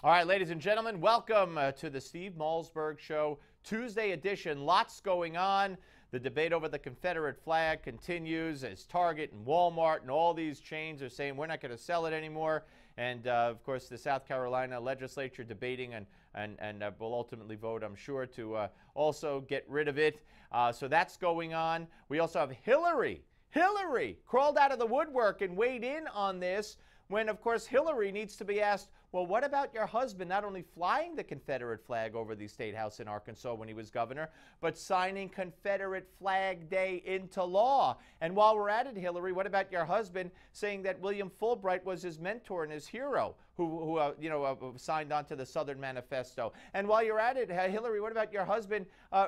All right, ladies and gentlemen, welcome to the Steve Malzberg Show, Tuesday edition. Lots going on. The debate over the Confederate flag continues as Target and Walmart and all these chains are saying we're not going to sell it anymore. And, of course, the South Carolina legislature debating and will ultimately vote, I'm sure, to also get rid of it. So that's going on. We also have Hillary. Hillary crawled out of the woodwork and weighed in on this when, of course, Hillary needs to be asked, well, what about your husband not only flying the Confederate flag over the State House in Arkansas when he was governor, but signing Confederate Flag Day into law? And while we're at it, Hillary, what about your husband saying that William Fulbright was his mentor and his hero who signed on to the Southern Manifesto? And while you're at it, Hillary, what about your husband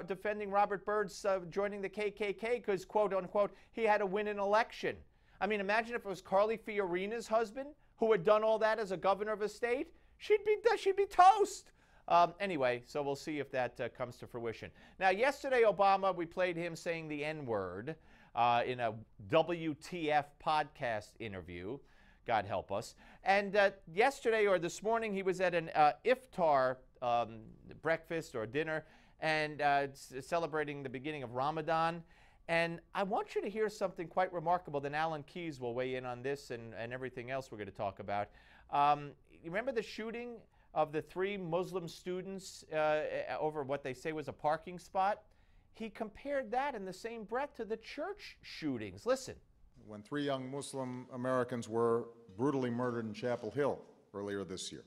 defending Robert Byrd's joining the KKK because, quote unquote, he had to win an election? I mean, imagine if it was Carly Fiorina's husband who had done all that as a governor of a state. She'd be toast. Anyway, so we'll see if that comes to fruition. Now, yesterday, Obama, we played him saying the N-word in a WTF podcast interview. God help us. And yesterday or this morning, he was at an iftar breakfast or dinner and celebrating the beginning of Ramadan. And I want you to hear something quite remarkable. Then Alan Keyes will weigh in on this and everything else we're going to talk about. You remember the shooting of the 3 Muslim students over what they say was a parking spot? He compared that in the same breath to the church shootings. Listen. When 3 young Muslim Americans were brutally murdered in Chapel Hill earlier this year,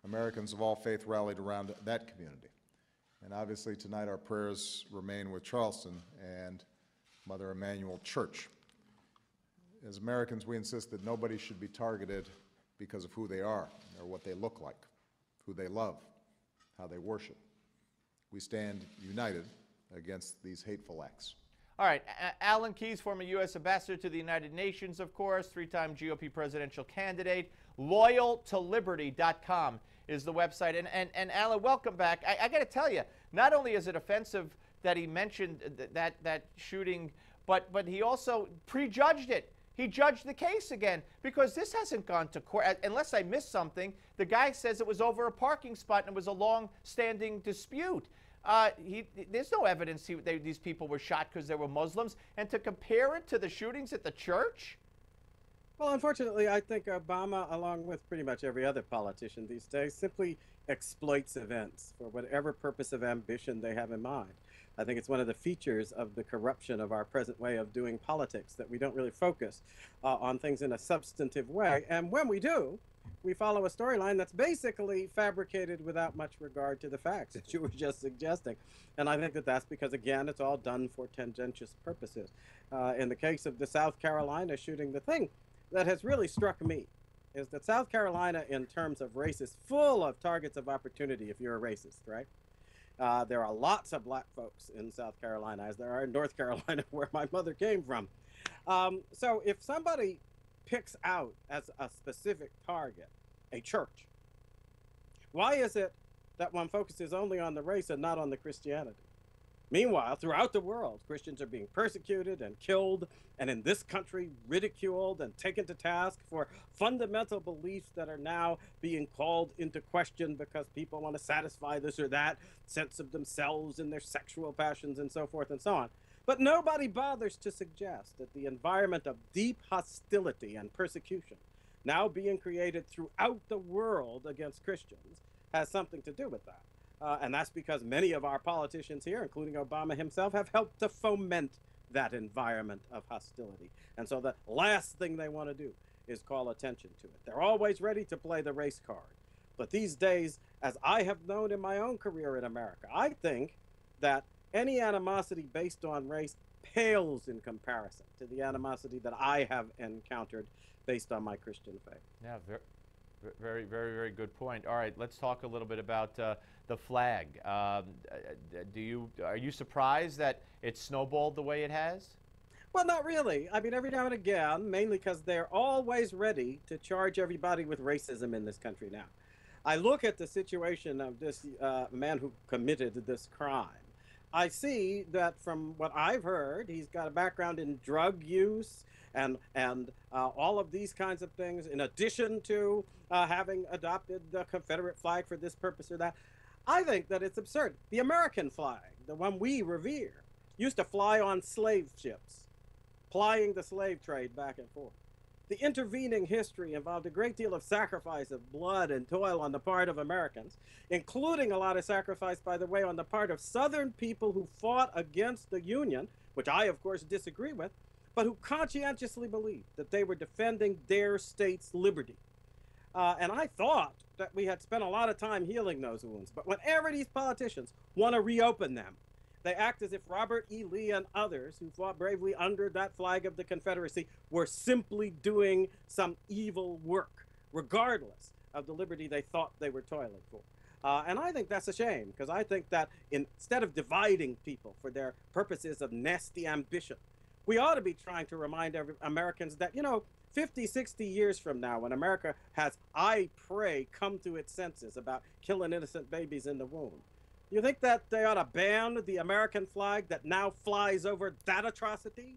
Americans of all faith rallied around that community. And obviously tonight our prayers remain with Charleston and Mother Emanuel Church. As Americans, we insist that nobody should be targeted because of who they are or what they look like, who they love, how they worship. We stand united against these hateful acts. All right, Alan Keyes, former U.S. ambassador to the United Nations, of course, 3-time GOP presidential candidate. LoyalToLiberty.com is the website. And Alan, welcome back. I got to tell you, not only is it offensive that he mentioned that shooting, but he also prejudged it. He judged the case again because this hasn't gone to court. Unless I missed something, the guy says it was over a parking spot and it was a long-standing dispute. There's no evidence these people were shot because they were Muslims. And to compare it to the shootings at the church? Well, unfortunately, I think Obama, along with pretty much every other politician these days, simply exploits events for whatever purpose of ambition they have in mind. I think it's one of the features of the corruption of our present way of doing politics that we don't really focus on things in a substantive way. And when we do, we follow a storyline that's basically fabricated without much regard to the facts that you were just suggesting. And I think that that's because, again, it's all done for tendentious purposes. In the case of the South Carolina shooting, the thing that has really struck me is that South Carolina, in terms of race, is full of targets of opportunity if you're a racist, right? There are lots of black folks in South Carolina, as there are in North Carolina, where my mother came from. So if somebody picks out as a specific target a church, why is it that one focuses only on the race and not on the Christianity? Meanwhile, throughout the world, Christians are being persecuted and killed, and in this country, ridiculed and taken to task for fundamental beliefs that are now being called into question because people want to satisfy this or that sense of themselves and their sexual passions and so forth and so on. But nobody bothers to suggest that the environment of deep hostility and persecution now being created throughout the world against Christians has something to do with that. And that's because many of our politicians here, including Obama himself, have helped to foment that environment of hostility. And so the last thing they want to do is call attention to it. They're always ready to play the race card. But these days, as I have known in my own career in America, I think that any animosity based on race pales in comparison to the animosity that I have encountered based on my Christian faith. Yeah, very, very, very good point. All right, let's talk a little bit about the flag. Are you surprised that it snowballed the way it has? Well, not really. I mean, every now and again, mainly because they're always ready to charge everybody with racism in this country now. I look at the situation of this man who committed this crime. I see that from what I've heard, he's got a background in drug use and all of these kinds of things, in addition to having adopted the Confederate flag for this purpose or that. I think that it's absurd. The American flag, the one we revere, used to fly on slave ships, plying the slave trade back and forth. The intervening history involved a great deal of sacrifice of blood and toil on the part of Americans, including a lot of sacrifice, by the way, on the part of Southern people who fought against the Union, which I, of course, disagree with, but who conscientiously believed that they were defending their state's liberty. And I thought that we had spent a lot of time healing those wounds. But whenever these politicians want to reopen them, they act as if Robert E. Lee and others who fought bravely under that flag of the Confederacy were simply doing some evil work, regardless of the liberty they thought they were toiling for. And I think that's a shame, because I think that instead of dividing people for their purposes of nasty ambition, we ought to be trying to remind Americans that, 50, 60 years from now, when America has, I pray, come to its senses about killing innocent babies in the womb, you think that they ought to ban the American flag that now flies over that atrocity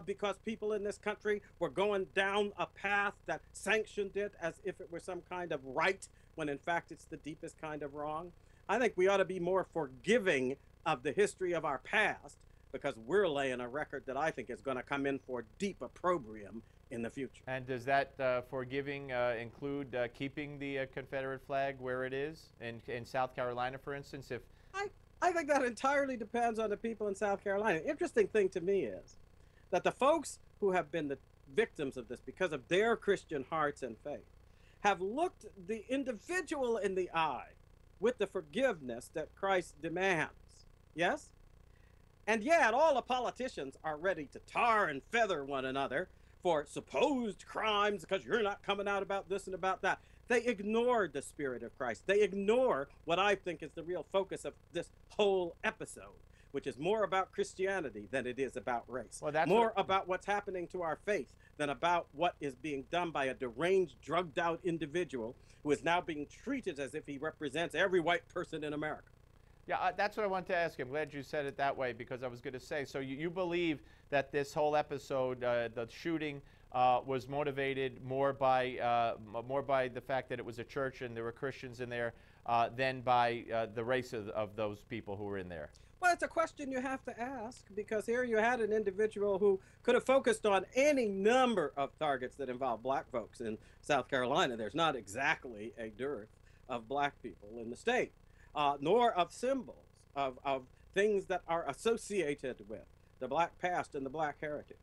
because people in this country were going down a path that sanctioned it as if it were some kind of right, when in fact it's the deepest kind of wrong? I think we ought to be more forgiving of the history of our past, because we're laying a record that I think is going to come in for deep opprobrium in the future. And does that forgiving include keeping the Confederate flag where it is in South Carolina, for instance? I think that entirely depends on the people in South Carolina. Interesting thing to me is that the folks who have been the victims of this because of their Christian hearts and faith have looked the individual in the eye with the forgiveness that Christ demands. Yes? And yet all the politicians are ready to tar and feather one another for supposed crimes because you're not coming out about this and about that. They ignored the spirit of Christ. They ignore what I think is the real focus of this whole episode, which is more about Christianity than it is about race. Well, more about what's happening to our faith than about what is being done by a deranged, drugged-out individual who is now being treated as if he represents every white person in America. Yeah, that's what I wanted to ask you. I'm glad you said it that way, because I was going to say, so you believe that this whole episode, the shooting, was motivated more by the fact that it was a church and there were Christians in there than by the race of those people who were in there? Well, it's a question you have to ask, because here you had an individual who could have focused on any number of targets that involve black folks in South Carolina. There's not exactly a dearth of black people in the state. Nor of symbols, of things that are associated with the black past and the black heritage.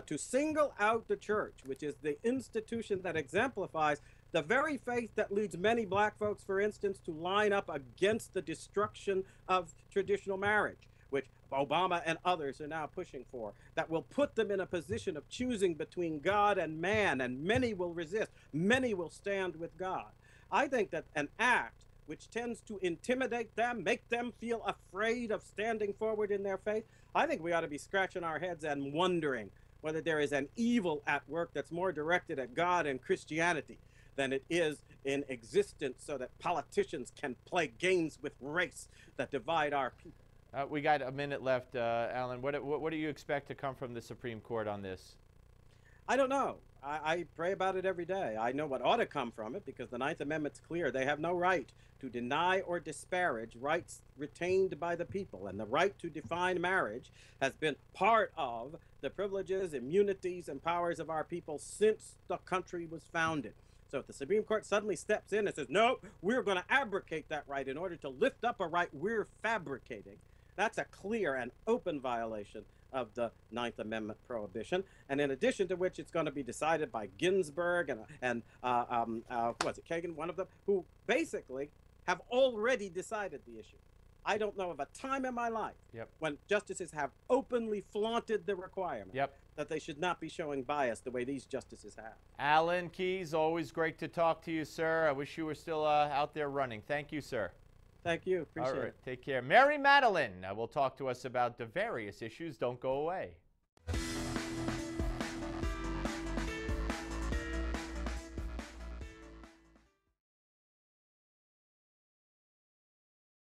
To single out the church, which is the institution that exemplifies the very faith that leads many black folks, for instance, to line up against the destruction of traditional marriage, which Obama and others are now pushing for, that will put them in a position of choosing between God and man, and many will resist, many will stand with God. I think that an act which tends to intimidate them, make them feel afraid of standing forward in their faith, I think we ought to be scratching our heads and wondering whether there is an evil at work that's more directed at God and Christianity than it is in existence, so that politicians can play games with race that divide our people. We got a minute left, Alan. What do you expect to come from the Supreme Court on this? I don't know. I pray about it every day. I know what ought to come from it, because the Ninth Amendment's clear. They have no right to deny or disparage rights retained by the people. And the right to define marriage has been part of the privileges, immunities, and powers of our people since the country was founded. So if the Supreme Court suddenly steps in and says, no, we're going to abrogate that right in order to lift up a right we're fabricating, that's a clear and open violation of the Ninth Amendment prohibition, and in addition to which it's going to be decided by Ginsburg and was it Kagan, one of them, who basically have already decided the issue. I don't know of a time in my life when justices have openly flaunted the requirement that they should not be showing bias the way these justices have. Alan Keyes, always great to talk to you, sir. I wish you were still out there running. Thank you, sir. Thank you. Appreciate it. Take care. Mary Madeline will talk to us about the various issues. Don't go away.